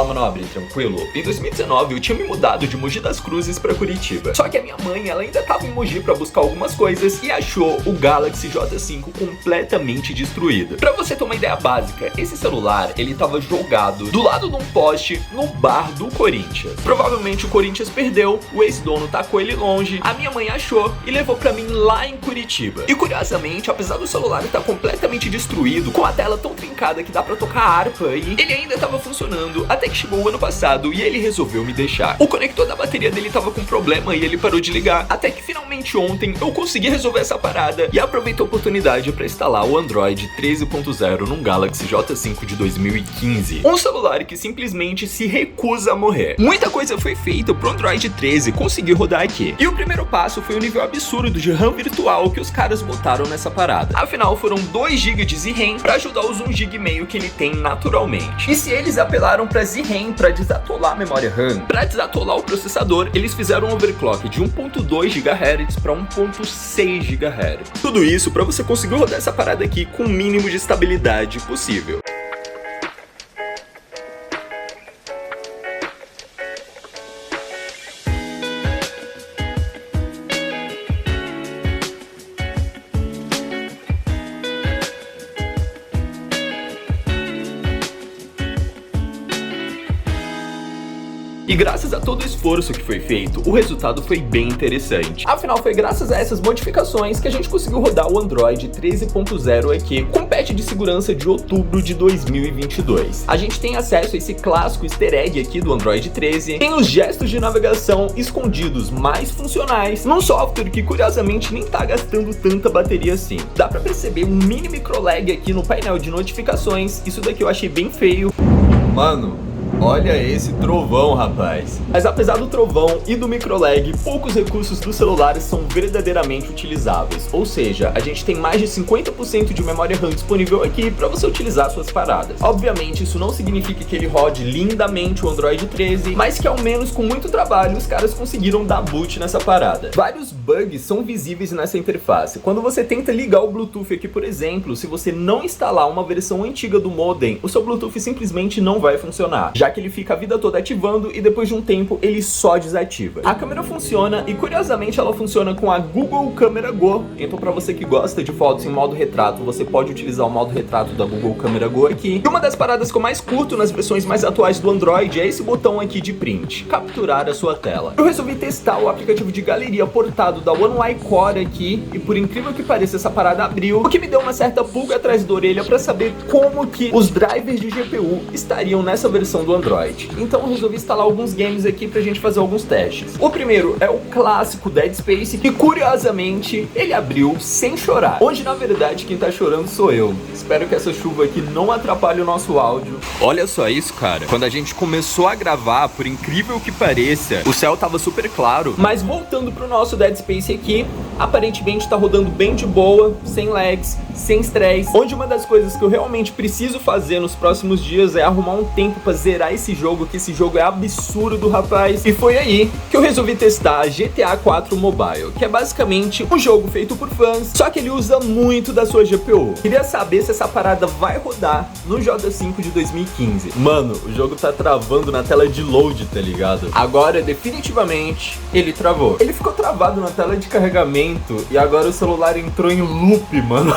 Fala, Manobre, tranquilo? Em 2019 eu tinha me mudado de Mogi das Cruzes pra Curitiba. Só que a minha mãe, ela ainda tava em Mogi pra buscar algumas coisas e achou o Galaxy J5 completamente destruído. Pra você ter uma ideia básica, esse celular, ele tava jogado do lado de um poste no bar do Corinthians. Provavelmente o Corinthians perdeu, o ex-dono tacou ele longe, a minha mãe achou e levou pra mim lá em Curitiba. E curiosamente, apesar do celular estar completamente destruído, com a tela tão trincada que dá pra tocar harpa aí, ele ainda tava funcionando até que chegou o ano passado e ele resolveu me deixar. O conector da bateria dele tava com problema e ele parou de ligar, até que finalmente ontem eu consegui resolver essa parada e aproveitei a oportunidade para instalar o Android 13.0 num Galaxy J5 de 2015. Um celular que simplesmente se recusa a morrer. Muita coisa foi feita pro Android 13 conseguir rodar aqui. E o primeiro passo foi o nível absurdo de RAM virtual que os caras botaram nessa parada. Afinal, foram 2 GB de ZRAM para ajudar os 1,5 GB que ele tem naturalmente. E se eles apelaram para ZRAM para desatolar a memória RAM, para desatolar o processador, eles fizeram um overclock de 1.2 GHz para 1.6 GHz. Tudo isso para você conseguir rodar essa parada aqui com o mínimo de estabilidade possível. E graças a todo o esforço que foi feito, o resultado foi bem interessante. Afinal, foi graças a essas modificações que a gente conseguiu rodar o Android 13.0 aqui com patch de segurança de outubro de 2022. A gente tem acesso a esse clássico easter egg aqui do Android 13, tem os gestos de navegação escondidos mais funcionais, num software que curiosamente nem tá gastando tanta bateria assim. Dá pra perceber um mini microlag aqui no painel de notificações, isso daqui eu achei bem feio. Mano, olha esse trovão, rapaz. Mas apesar do trovão e do microlag, poucos recursos do celular são verdadeiramente utilizáveis. Ou seja, a gente tem mais de 50% de memória RAM disponível aqui para você utilizar suas paradas. Obviamente, isso não significa que ele rode lindamente o Android 13, mas que ao menos com muito trabalho os caras conseguiram dar boot nessa parada. Vários bugs são visíveis nessa interface. Quando você tenta ligar o Bluetooth aqui, por exemplo, se você não instalar uma versão antiga do modem, o seu Bluetooth simplesmente não vai funcionar, já que ele fica a vida toda ativando e depois de um tempo ele só desativa. A câmera funciona e curiosamente ela funciona com a Google Câmera Go, então para você que gosta de fotos em modo retrato, você pode utilizar o modo retrato da Google Câmera Go aqui. E uma das paradas que eu mais curto nas versões mais atuais do Android é esse botão aqui de print, capturar a sua tela. Eu resolvi testar o aplicativo de galeria portado da One UI Core aqui e por incrível que pareça essa parada abriu, o que me deu uma certa pulga atrás da orelha para saber como que os drivers de GPU estariam nessa versão do Android. Então eu resolvi instalar alguns games aqui pra gente fazer alguns testes. O primeiro é o clássico Dead Space, que curiosamente ele abriu sem chorar, onde na verdade quem tá chorando sou eu. Espero que essa chuva aqui não atrapalhe o nosso áudio. Olha só isso, cara. Quando a gente começou a gravar, por incrível que pareça, o céu tava super claro. Mas voltando pro nosso Dead Space aqui, aparentemente tá rodando bem de boa, sem lags, sem estresse, onde uma das coisas que eu realmente preciso fazer nos próximos dias é arrumar um tempo pra zerar esse jogo, que esse jogo é absurdo, rapaz. E foi aí que eu resolvi testar GTA 4 Mobile, que é basicamente um jogo feito por fãs, só que ele usa muito da sua GPU. Queria saber se essa parada vai rodar no J5 de 2015. Mano, o jogo tá travando na tela de load, tá ligado? Agora, definitivamente, ele travou. Ele ficou travado na tela de carregamento e agora o celular entrou em loop, mano.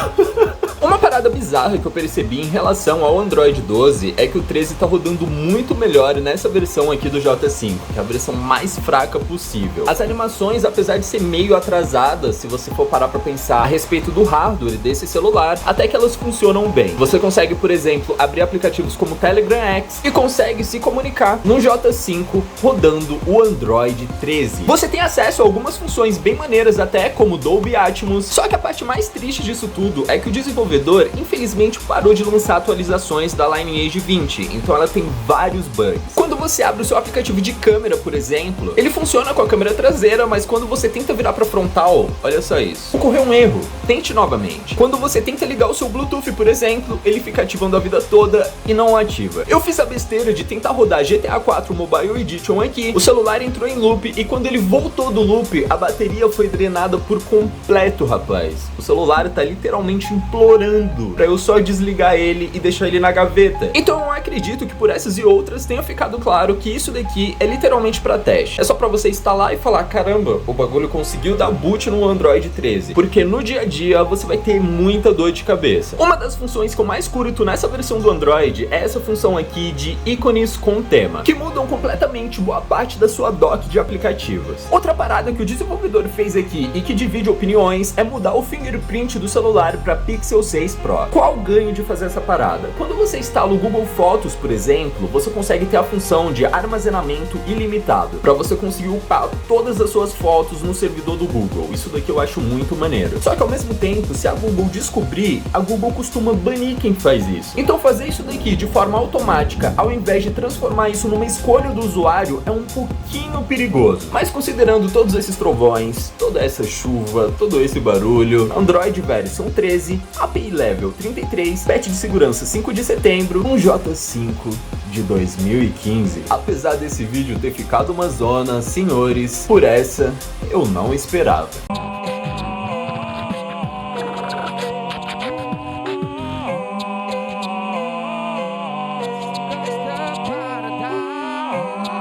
Uma parada bizarra que eu percebi em relação ao Android 12 é que o 13 tá rodando muito melhor nessa versão aqui do J5, que é a versão mais fraca possível. As animações, apesar de ser meio atrasadas, se você for parar pra pensar a respeito do hardware desse celular, até que elas funcionam bem. Você consegue, por exemplo, abrir aplicativos como Telegram X e consegue se comunicar no J5 rodando o Android 13. Você tem acesso a algumas funções bem maneiras até, como Dolby Atmos, só que a parte mais triste disso tudo é que o desenvolvedor, infelizmente, parou de lançar atualizações da Lineage 20, então ela tem vários bugs. Quando você abre o seu aplicativo de câmera, por exemplo, ele funciona com a câmera traseira, mas quando você tenta virar para frontal, olha só isso, ocorreu um erro, tente novamente. Quando você tenta ligar o seu Bluetooth, por exemplo, ele fica ativando a vida toda e não ativa. Eu fiz a besteira de tentar rodar GTA 4 Mobile Edition aqui, o celular entrou em loop e quando ele voltou do loop, a bateria foi drenada por completo, rapaz. O celular tá literalmente implorando tudo pra eu só desligar ele e deixar ele na gaveta. Então eu acredito que por essas e outras tenha ficado claro que isso daqui é literalmente pra teste. É só pra você instalar e falar, caramba, o bagulho conseguiu dar boot no Android 13. Porque no dia a dia você vai ter muita dor de cabeça. Uma das funções que eu mais curto nessa versão do Android é essa função aqui de ícones com tema, que mudam completamente boa parte da sua dock de aplicativos. Outra parada que o desenvolvedor fez aqui e que divide opiniões é mudar o fingerprint do celular para Pixel 6 Pro. Qual o ganho de fazer essa parada? Quando você instala o Google Fotos, por exemplo, você consegue ter a função de armazenamento ilimitado, para você conseguir upar todas as suas fotos no servidor do Google. Isso daqui eu acho muito maneiro. Só que ao mesmo tempo, se a Google descobrir, a Google costuma banir quem faz isso. Então fazer isso daqui de forma automática, ao invés de transformar isso numa escolha do usuário, é um pouquinho perigoso. Mas considerando todos esses trovões, toda essa chuva, todo esse barulho, Android versão 13, API Level 33, patch de segurança 5 de setembro, um J5 de 2015. Apesar desse vídeo ter ficado uma zona, senhores, por essa eu não esperava.